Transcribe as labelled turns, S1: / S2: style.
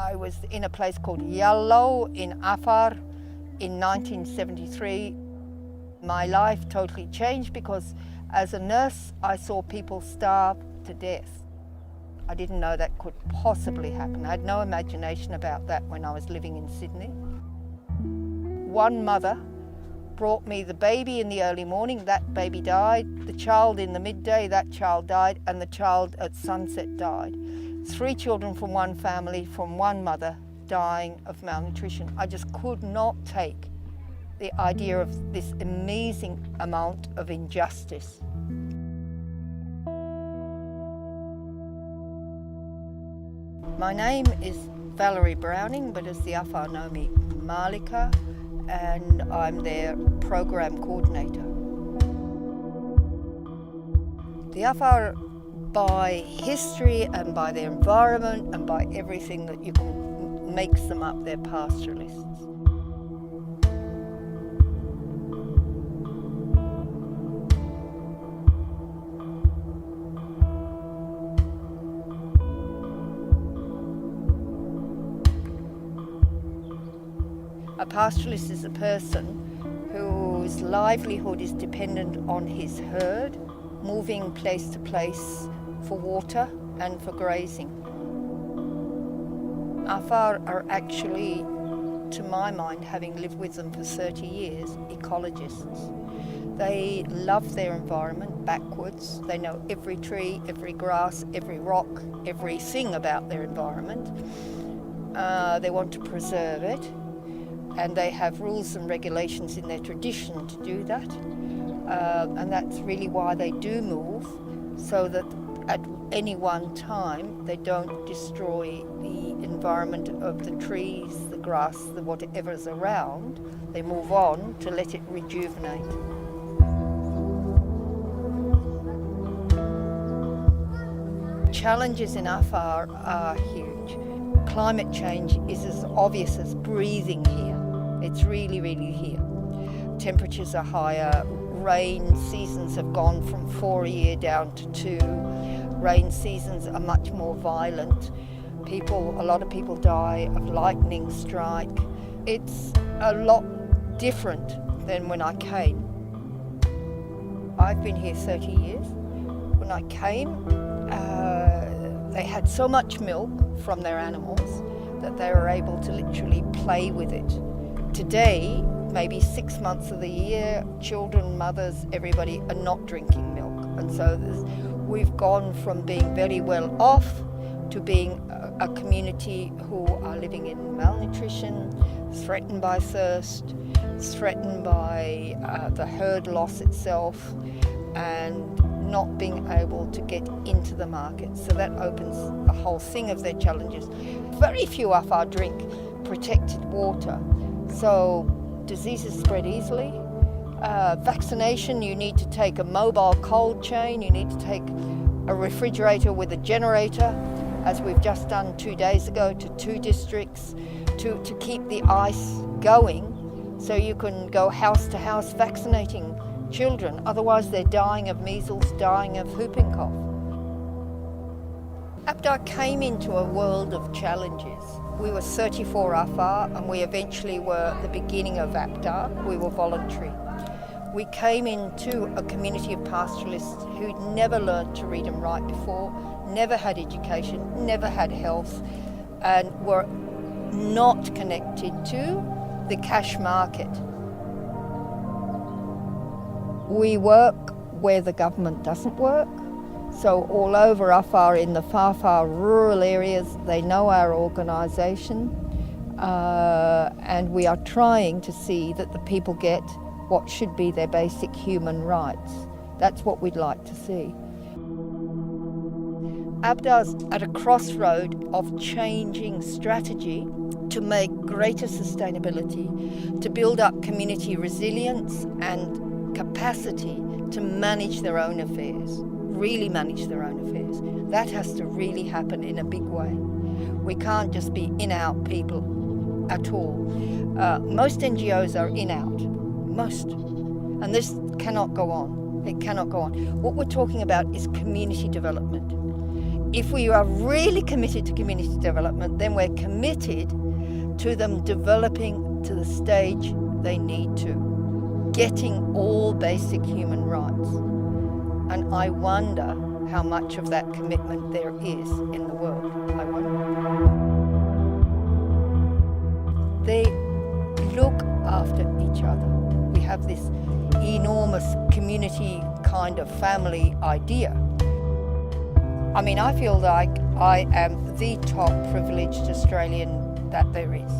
S1: I was in a place called Yallo in Afar in 1973. My life totally changed because as a nurse, I saw people starve to death. I didn't know that could possibly happen. I had no imagination about that when I was living in Sydney. One mother brought me the baby in the early morning, that baby died. The child in the midday, that child died, and the child at sunset died. 3 children from one family, from one mother, dying of malnutrition. I just could not take the idea of this amazing amount of injustice. My name is Valerie Browning, but as the Afar know me, Maalika, and I'm their program coordinator. The Afar, by history and by their environment and by everything that you can, makes them up, they're pastoralists. A pastoralist is a person whose livelihood is dependent on his herd, moving place to place for water and for grazing. Afar are actually, to my mind, having lived with them for 30 years, ecologists. They love their environment backwards. They know every tree, every grass, every rock, everything about their environment. They want to preserve it. And they have rules and regulations in their tradition to do that. And that's really why they do move, so that at any one time they don't destroy the environment of the trees, the grass, the whatever's around. They move on to let it rejuvenate. Challenges in Afar are huge. Climate change is as obvious as breathing here. It's really, really here. Temperatures are higher. Rain seasons have gone from 4 a year down to 2. Rain seasons are much more violent. A lot of people die of lightning strike. It's a lot different than when I came. I've been here 30 years. When I came, they had so much milk from their animals that they were able to literally play with it. Today, maybe 6 months of the year, children, mothers, everybody are not drinking milk. And so we've gone from being very well off to being a community who are living in malnutrition, threatened by thirst, threatened by the herd loss itself, and not being able to get into the market. So that opens a whole thing of their challenges. Very few Afar drink protected water, so diseases spread easily. Vaccination, you need to take a mobile cold chain, you need to take a refrigerator with a generator, as we've just done 2 days ago to 2 districts, to keep the ice going so you can go house to house vaccinating children. Otherwise they're dying of measles, dying of whooping cough. Abdar came into a world of challenges. We were 34 Afar and we eventually were the beginning of Abdar. We were voluntary. We came into a community of pastoralists who'd never learned to read and write before, never had education, never had health, and were not connected to the cash market. We work where the government doesn't work. So all over Afar, in the far rural areas, they know our organisation, and we are trying to see that the people get what should be their basic human rights. That's what we'd like to see. Abdar's at a crossroad of changing strategy to make greater sustainability, to build up community resilience and capacity to manage their own affairs, really manage their own affairs. That has to really happen in a big way. We can't just be in-out people at all. Most NGOs are in-out, most. And this cannot go on. It cannot go on. What we're talking about is community development. if we are really committed to community development, then we're committed to them developing to the stage they need to, getting all basic human rights. And I wonder how much of that commitment there is in the world. I wonder. They look after each other. We have this enormous community kind of family idea. I mean, I feel like I am the top privileged Australian that there is.